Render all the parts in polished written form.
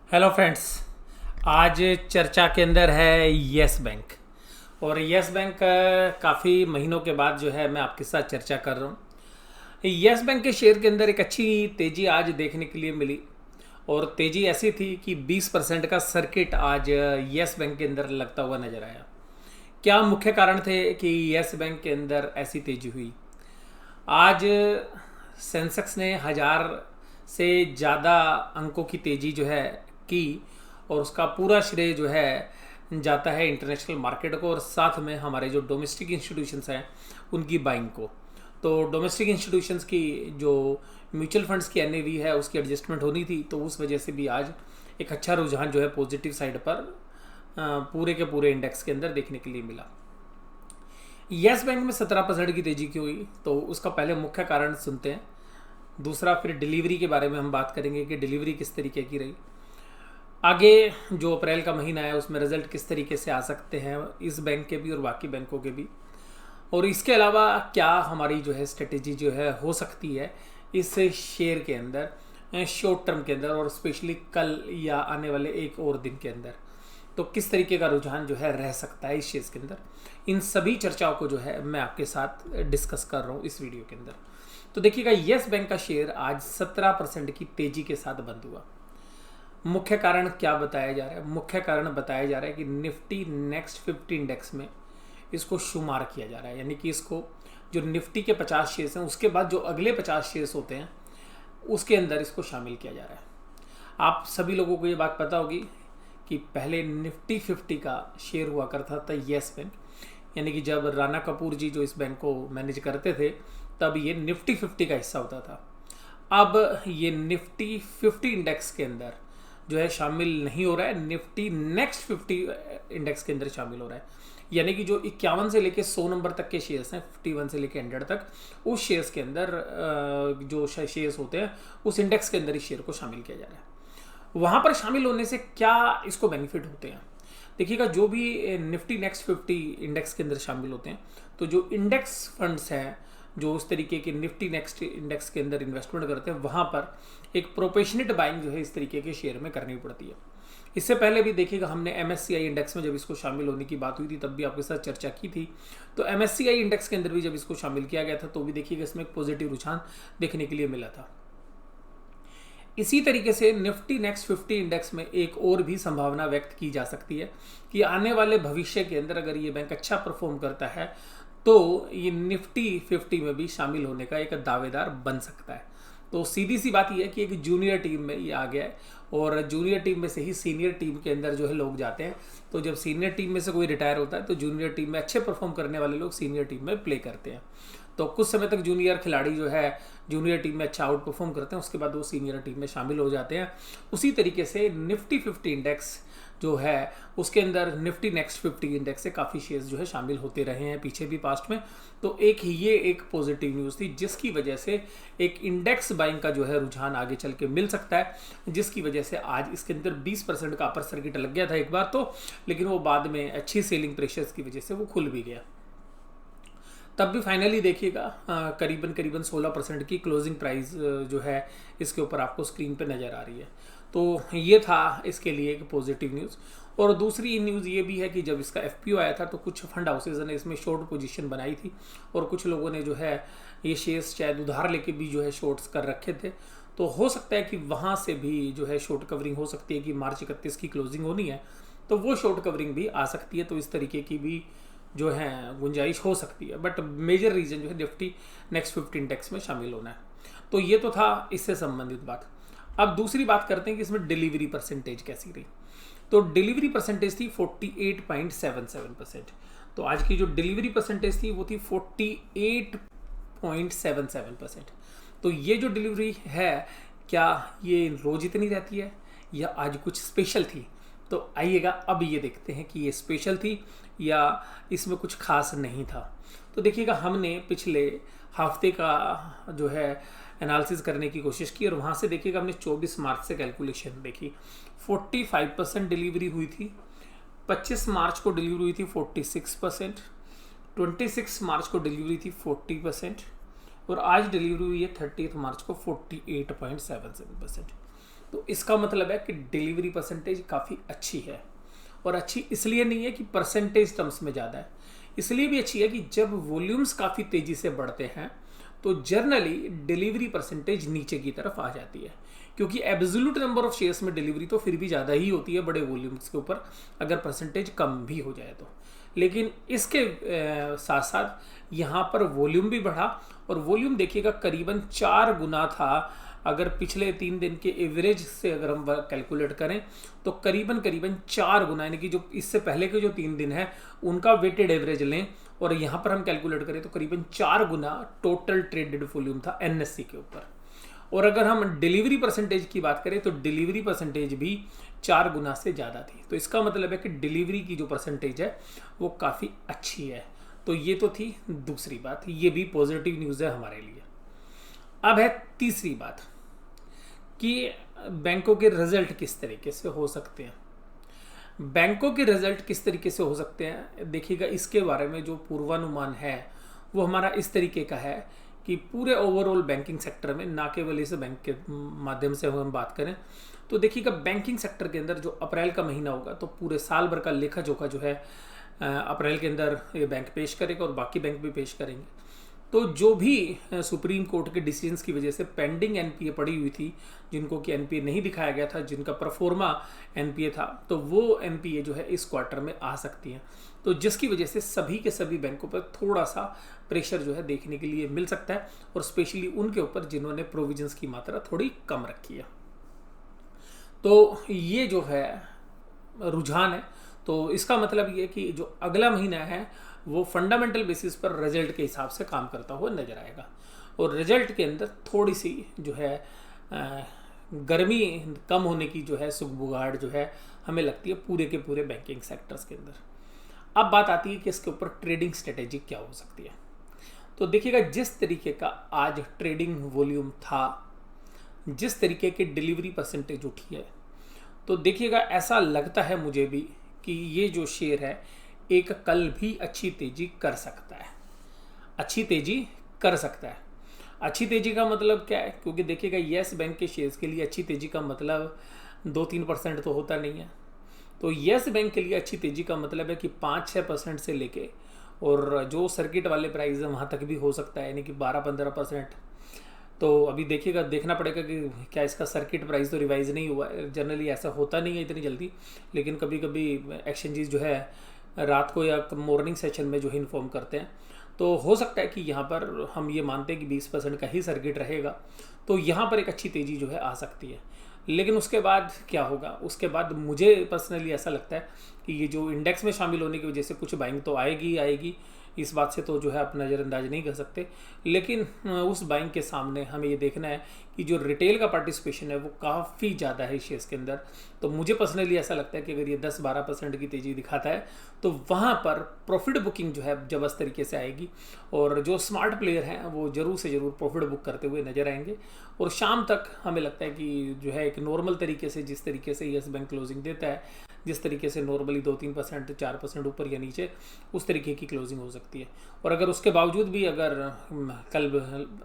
Hello friends. आज चर्चा के अंदर है यस बैंक। और यस बैंक काफ़ी महीनों के बाद जो है मैं आपके साथ चर्चा कर रहा हूँ। यस बैंक के शेयर के अंदर एक अच्छी तेज़ी आज देखने के लिए मिली। और तेज़ी ऐसी थी कि 20% का सर्किट आज यस बैंक के अंदर लगता हुआ नजर आया। क्या मुख्य कारण थे कि यस बैंक के अंदर ऐसी तेज़ी हुई? आज सेंसेक्स ने 1000 से ज़्यादा अंकों की तेज़ी जो है की। और उसका पूरा श्रेय जो है जाता है इंटरनेशनल मार्केट को और साथ में हमारे जो डोमेस्टिक इंस्टीट्यूशंस हैं उनकी बाइंग को। तो डोमेस्टिक इंस्टीट्यूशंस की जो म्यूचुअल फंड्स की एनएवी है उसकी एडजस्टमेंट होनी थी, तो उस वजह से भी आज एक अच्छा रुझान जो है पॉजिटिव साइड पर पूरे के पूरे इंडेक्स के अंदर देखने के लिए मिला। यस बैंक में 17% की तेजी क्यों हुई, तो उसका पहले मुख्य कारण सुनते हैं। दूसरा फिर डिलीवरी के बारे में हम बात करेंगे कि डिलीवरी किस तरीके की रही। आगे जो अप्रैल का महीना है उसमें रिजल्ट किस तरीके से आ सकते हैं इस बैंक के भी और बाकी बैंकों के भी। और इसके अलावा क्या हमारी जो है स्ट्रेटेजी जो है हो सकती है इस शेयर के अंदर शॉर्ट टर्म के अंदर और स्पेशली कल या आने वाले एक और दिन के अंदर, तो किस तरीके का रुझान जो है रह सकता है इस शेयर के अंदर। इन सभी चर्चाओं को जो है मैं आपके साथ डिस्कस कर रहा हूँ इस वीडियो के अंदर। तो देखिएगा, यस बैंक का शेयर आज 17% की तेजी के साथ बंद हुआ। मुख्य कारण क्या बताया जा रहा है? मुख्य कारण बताया जा रहा है कि निफ्टी नेक्स्ट 50 इंडेक्स में इसको शुमार किया जा रहा है, यानी कि इसको जो निफ्टी के 50 शेयर्स हैं उसके बाद जो अगले 50 शेयर्स होते हैं उसके अंदर इसको शामिल किया जा रहा है। आप सभी लोगों को ये बात पता होगी कि पहले निफ्टी 50 का शेयर हुआ करता था यस बैंक, यानी कि जब राणा कपूर जी जो इस बैंक को मैनेज करते थे तब ये निफ्टी 50 का हिस्सा होता था। अब ये निफ्टी 50 इंडेक्स के अंदर जो है शामिल नहीं हो रहा है, निफ्टी नेक्स्ट 50 इंडेक्स के अंदर शामिल हो रहा है। यानी कि जो 51 से लेके 100 नंबर तक के शेयर्स हैं, 51 से लेके 100 तक, उस शेयर्स के अंदर जो शेयर्स होते हैं उस इंडेक्स के अंदर इस शेयर को शामिल किया जा रहा है। वहाँ पर शामिल होने से क्या इसको बेनिफिट होते हैं? देखिएगा, जो भी निफ्टी नेक्स्ट 50 इंडेक्स के अंदर शामिल होते हैं तो जो इंडेक्स फंड्स हैं जो उस तरीके के निफ्टी नेक्स्ट इंडेक्स के अंदर इन्वेस्टमेंट करते हैं वहाँ पर एक प्रोपेशनेट बाइंग जो है इस तरीके के शेयर में करनी पड़ती है। इससे पहले भी देखिएगा, हमने एमएससीआई इंडेक्स में जब इसको शामिल होने की बात हुई थी तब भी आपके साथ चर्चा की थी। तो एमएससीआई इंडेक्स के अंदर भी जब इसको शामिल किया गया था तो भी देखिएगा इसमें एक पॉजिटिव रुझान देखने के लिए मिला था। इसी तरीके से निफ्टी नेक्स्ट 50 इंडेक्स में एक और भी संभावना व्यक्त की जा सकती है कि आने वाले भविष्य के अंदर अगर ये बैंक अच्छा परफॉर्म करता है तो ये निफ्टी 50 में भी शामिल होने का एक दावेदार बन सकता है। तो सीधी सी बात यह है कि एक जूनियर टीम में ये आ गया है और जूनियर टीम में से ही सीनियर टीम के अंदर जो है लोग जाते हैं। तो जब सीनियर टीम में से कोई रिटायर होता है तो जूनियर टीम में अच्छे परफॉर्म करने वाले लोग सीनियर टीम में प्ले करते हैं। तो कुछ समय तक जूनियर खिलाड़ी जो है जूनियर टीम में अच्छा आउट परफॉर्म करते हैं, उसके बाद वो सीनियर टीम में शामिल हो जाते हैं। उसी तरीके से निफ्टी 50 इंडेक्स जो है उसके अंदर निफ्टी नेक्स्ट 50 इंडेक्स से काफ़ी शेयर्स जो है शामिल होते रहे हैं पीछे भी पास्ट में। तो ये एक पॉजिटिव न्यूज़ थी जिसकी वजह से एक इंडेक्स बाइंग का जो है रुझान आगे चल के मिल सकता है, जिसकी वजह से आज इसके अंदर 20% का अपर सर्किट लग गया था एक बार तो, लेकिन वो बाद में अच्छी सेलिंग प्रेशर्स की वजह से वो खुल भी गया। तब भी फाइनली देखिएगा करीबन 16% की क्लोजिंग प्राइस जो है इसके ऊपर आपको स्क्रीन पे नज़र आ रही है। तो ये था इसके लिए एक पॉजिटिव न्यूज़। और दूसरी न्यूज़ ये भी है कि जब इसका एफपीओ आया था तो कुछ फंड हाउसेज ने इसमें शॉर्ट पोजीशन बनाई थी और कुछ लोगों ने जो है ये शेयर्स शायद उधार लेके भी जो है शॉर्ट्स कर रखे थे। तो हो सकता है कि वहाँ से भी जो है शॉर्ट कवरिंग हो सकती है कि मार्च 31 की क्लोजिंग होनी है तो वो शॉर्ट कवरिंग भी आ सकती है। तो इस तरीके की भी जो है गुंजाइश हो सकती है, बट मेजर रीजन जो है निफ्टी नेक्स्ट 50 इंडेक्स में शामिल होना है। तो ये तो था इससे संबंधित बात। अब दूसरी बात करते हैं कि इसमें डिलीवरी परसेंटेज कैसी रही। तो डिलीवरी परसेंटेज थी 48.77%। तो आज की जो डिलीवरी परसेंटेज थी वो थी 48.77%। तो ये जो डिलीवरी है क्या ये रोज इतनी रहती है या आज कुछ स्पेशल थी? तो आइएगा अब ये देखते हैं कि ये स्पेशल थी या इसमें कुछ खास नहीं था। तो देखिएगा, हमने पिछले हफ्ते का जो है एनालिसिस करने की कोशिश की और वहाँ से देखिएगा हमने 24 मार्च से कैलकुलेशन देखी। 45% डिलीवरी हुई थी, 25 मार्च को डिलीवरी हुई थी 46%, 26 मार्च को डिलीवरी थी 40% और आज डिलीवरी हुई है 30 मार्च को 48.77%। तो इसका मतलब है कि डिलीवरी परसेंटेज काफ़ी अच्छी है। और अच्छी इसलिए नहीं है कि परसेंटेज टर्म्स में ज़्यादा है, इसलिए भी अच्छी है कि जब वॉल्यूम्स काफ़ी तेज़ी से बढ़ते हैं तो जनरली डिलीवरी परसेंटेज नीचे की तरफ आ जाती है, क्योंकि एब्सोल्यूट नंबर ऑफ शेयर्स में डिलीवरी तो फिर भी ज़्यादा ही होती है बड़े वॉल्यूम्स के ऊपर, अगर परसेंटेज कम भी हो जाए तो। लेकिन इसके साथ साथ यहाँ पर वॉल्यूम भी बढ़ा, और वॉल्यूम देखिएगा करीबन 4 गुना था। अगर पिछले 3 दिन के एवरेज से अगर हम कैलकुलेट करें तो करीबन करीबन 4 गुना, यानी कि जो इससे पहले के जो 3 दिन है उनका वेटेड एवरेज लें और यहाँ पर हम कैलकुलेट करें तो करीबन 4 गुना टोटल ट्रेडेड वॉल्यूम था एनएससी के ऊपर। और अगर हम डिलीवरी परसेंटेज की बात करें तो डिलीवरी परसेंटेज भी 4 गुना से ज़्यादा थी। तो इसका मतलब है कि डिलीवरी की जो परसेंटेज है वो काफ़ी अच्छी है। तो ये तो थी दूसरी बात, ये भी पॉजिटिव न्यूज़ है हमारे लिए। अब है तीसरी बात कि बैंकों के रिजल्ट किस तरीके से हो सकते हैं। बैंकों के रिजल्ट किस तरीके से हो सकते हैं, देखिएगा इसके बारे में जो पूर्वानुमान है वो हमारा इस तरीके का है कि पूरे ओवरऑल बैंकिंग सेक्टर में, ना केवल इस बैंक के माध्यम से हम बात करें तो देखिएगा बैंकिंग सेक्टर के अंदर जो अप्रैल का महीना होगा तो पूरे साल भर का लेखा जोखा जो है अप्रैल के अंदर ये बैंक पेश करेगा और बाकी बैंक भी पेश करेंगे। तो जो भी सुप्रीम कोर्ट के डिसीजंस की वजह से पेंडिंग एनपीए पड़ी हुई थी, जिनको कि एनपीए नहीं दिखाया गया था, जिनका परफॉर्मा एनपीए था, तो वो एनपीए जो है इस क्वार्टर में आ सकती हैं। तो जिसकी वजह से सभी के सभी बैंकों पर थोड़ा सा प्रेशर जो है देखने के लिए मिल सकता है, और स्पेशली उनके ऊपर जिन्होंने प्रोविजंस की मात्रा थोड़ी कम रखी है। तो ये जो है रुझान है। तो इसका मतलब ये कि जो अगला महीना है वो फंडामेंटल बेसिस पर रिजल्ट के हिसाब से काम करता हुआ नजर आएगा, और रिजल्ट के अंदर थोड़ी सी जो है गर्मी कम होने की जो है सुगबुगाहट जो है हमें लगती है पूरे के पूरे बैंकिंग सेक्टर्स के अंदर। अब बात आती है कि इसके ऊपर ट्रेडिंग स्ट्रेटेजी क्या हो सकती है। तो देखिएगा जिस तरीके का आज ट्रेडिंग वॉल्यूम था, जिस तरीके की डिलीवरी परसेंटेज उठी है, तो देखिएगा ऐसा लगता है मुझे भी कि ये जो शेयर है एक कल भी अच्छी तेजी कर सकता है। अच्छी तेजी कर सकता है। अच्छी तेजी का मतलब क्या है, क्योंकि देखिएगा येस बैंक के शेयर्स के लिए अच्छी तेजी का मतलब 2-3% तो होता नहीं है। तो येस बैंक के लिए अच्छी तेजी का मतलब है कि 5-6% से लेके और जो सर्किट वाले प्राइस है वहाँ तक भी हो सकता है, यानी कि 12-15%। तो अभी देखिएगा, देखना पड़ेगा कि क्या इसका सर्किट प्राइस तो रिवाइज नहीं हुआ है। जनरली ऐसा होता नहीं है इतनी जल्दी, लेकिन कभी कभी एक्सचेंजेस जो है रात को या मॉर्निंग सेशन में जो है इन्फॉर्म करते हैं। तो हो सकता है कि यहाँ पर हम ये मानते हैं कि 20% का ही सर्किट रहेगा, तो यहाँ पर एक अच्छी तेज़ी जो है आ सकती है। लेकिन उसके बाद क्या होगा, उसके बाद मुझे पर्सनली ऐसा लगता है कि ये जो इंडेक्स में शामिल होने की वजह से कुछ बाइंग तो आएगी आएगी, इस बात से तो जो है आप नज़रअंदाज नहीं कर सकते। लेकिन उस बाइंग के सामने हमें ये देखना है कि जो रिटेल का पार्टिसिपेशन है वो काफ़ी ज़्यादा है शेयर्स के अंदर। तो मुझे पर्सनली ऐसा लगता है कि अगर ये 10-12% की तेज़ी दिखाता है तो वहाँ पर प्रॉफिट बुकिंग जो है जबरदस्त तरीके से आएगी, और जो स्मार्ट प्लेयर हैं वो ज़रूर से ज़रूर प्रॉफिट बुक करते हुए नजर आएंगे। और शाम तक हमें लगता है कि जो है एक नॉर्मल तरीके से, जिस तरीके से येस बैंक क्लोजिंग देता है, जिस तरीके से नॉर्मली 2-3%, 4% ऊपर या नीचे, उस तरीके की क्लोजिंग हो सकती है। और अगर उसके बावजूद भी अगर कल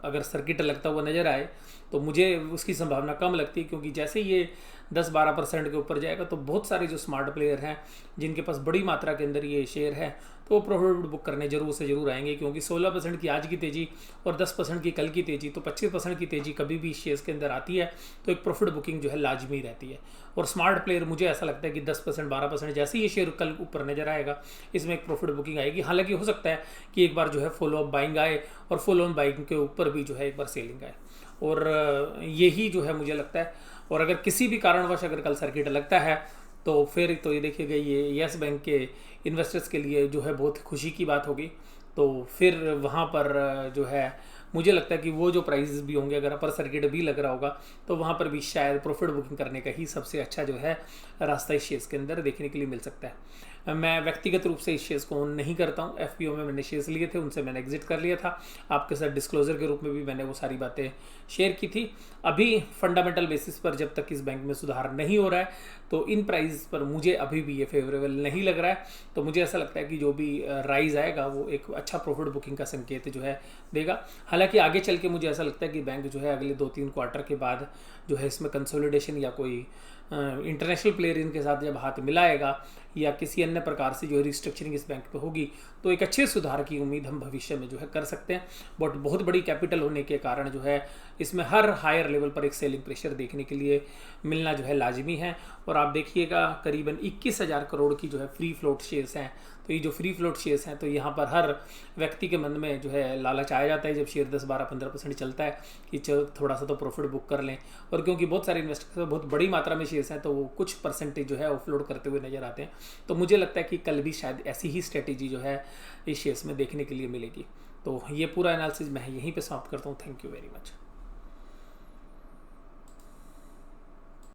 अगर सर्किट लगता हुआ नज़र आए तो मुझे उसकी संभावना कम लगती है, क्योंकि जैसे ये 10-12% के ऊपर जाएगा तो बहुत सारे जो स्मार्ट प्लेयर हैं जिनके पास बड़ी मात्रा के अंदर ये शेयर है तो वो प्रॉफिट बुक करने जरूर से जरूर आएंगे। क्योंकि 16% की आज की तेज़ी और 10% की कल की तेज़ी, तो 25% की तेज़ी कभी भी शेयर्स के अंदर आती है तो एक प्रॉफिट बुकिंग जो है लाजमी रहती है। और स्मार्ट प्लेयर मुझे ऐसा लगता है कि 10% 12% जैसे ये शेयर कल ऊपर नजर आएगा इसमें एक प्रॉफिट बुकिंग आएगी। हालांकि हो सकता है कि एक बार जो है फॉलो अप बाइंग आए और फॉलो ऑन बाइंग के ऊपर भी जो है एक बार सेलिंग आए, और यही जो है मुझे लगता है। और अगर किसी भी कारणवश अगर कल सर्किट लगता है तो फिर तो ये देखिएगा ये येस बैंक के इन्वेस्टर्स के लिए जो है बहुत खुशी की बात होगी। तो फिर वहाँ पर जो है मुझे लगता है कि वो जो प्राइसेस भी होंगे, अगर अपर सर्किट भी लग रहा होगा तो वहाँ पर भी शायद प्रॉफिट बुकिंग करने का ही सबसे अच्छा जो है रास्ता इस शेयर्स के अंदर देखने के लिए मिल सकता है। मैं व्यक्तिगत रूप से इस शेयर्स को ओन नहीं करता हूँ। एफपीओ में मैंने शेयर्स लिए थे, उनसे मैंने एग्जिट कर लिया था। आपके साथ डिस्क्लोजर के रूप में भी मैंने वो सारी बातें शेयर की थी। अभी फंडामेंटल बेसिस पर जब तक इस बैंक में सुधार नहीं हो रहा है तो इन प्राइस पर मुझे अभी भी ये फेवरेबल नहीं लग रहा है। तो मुझे ऐसा लगता है कि जो भी राइज आएगा वो एक अच्छा प्रॉफिट बुकिंग का संकेत जो है देगा। हालांकि आगे चल के मुझे ऐसा लगता है कि बैंक जो है अगले 2-3 क्वार्टर के बाद जो है इसमें कंसोलिडेशन या कोई इंटरनेशनल प्लेयर इनके साथ जब हाथ मिलाएगा या किसी अन्य प्रकार से जो रिस्ट्रक्चरिंग इस बैंक पे होगी तो एक अच्छे सुधार की उम्मीद हम भविष्य में जो है कर सकते हैं। बट बहुत बड़ी कैपिटल होने के कारण जो है इसमें हर हायर लेवल पर एक सेलिंग प्रेशर देखने के लिए मिलना जो है लाजमी है। और आप देखिएगा करीबन 21,000 करोड़ की जो है फ्री फ्लोट शेयर्स हैं। तो ये जो फ्री फ्लोट शेयर्स हैं तो यहाँ पर हर व्यक्ति के मन में जो है लालच आया जाता है जब शेयर 10-12-15% चलता है कि चलो थोड़ा सा तो प्रॉफिट बुक कर लें। और क्योंकि बहुत सारे इन्वेस्टर्स बहुत बड़ी मात्रा में शेयर्स हैं तो वो कुछ परसेंटेज जो है ऑफलोड करते हुए नजर आते हैं। तो मुझे लगता है कि कल भी शायद ऐसी ही स्ट्रेटेजी जो है इस शेयर्स में देखने के लिए मिलेगी। तो ये पूरा एनालिसिस मैं यहीं पे समाप्त करता हूँ। Thank you very much.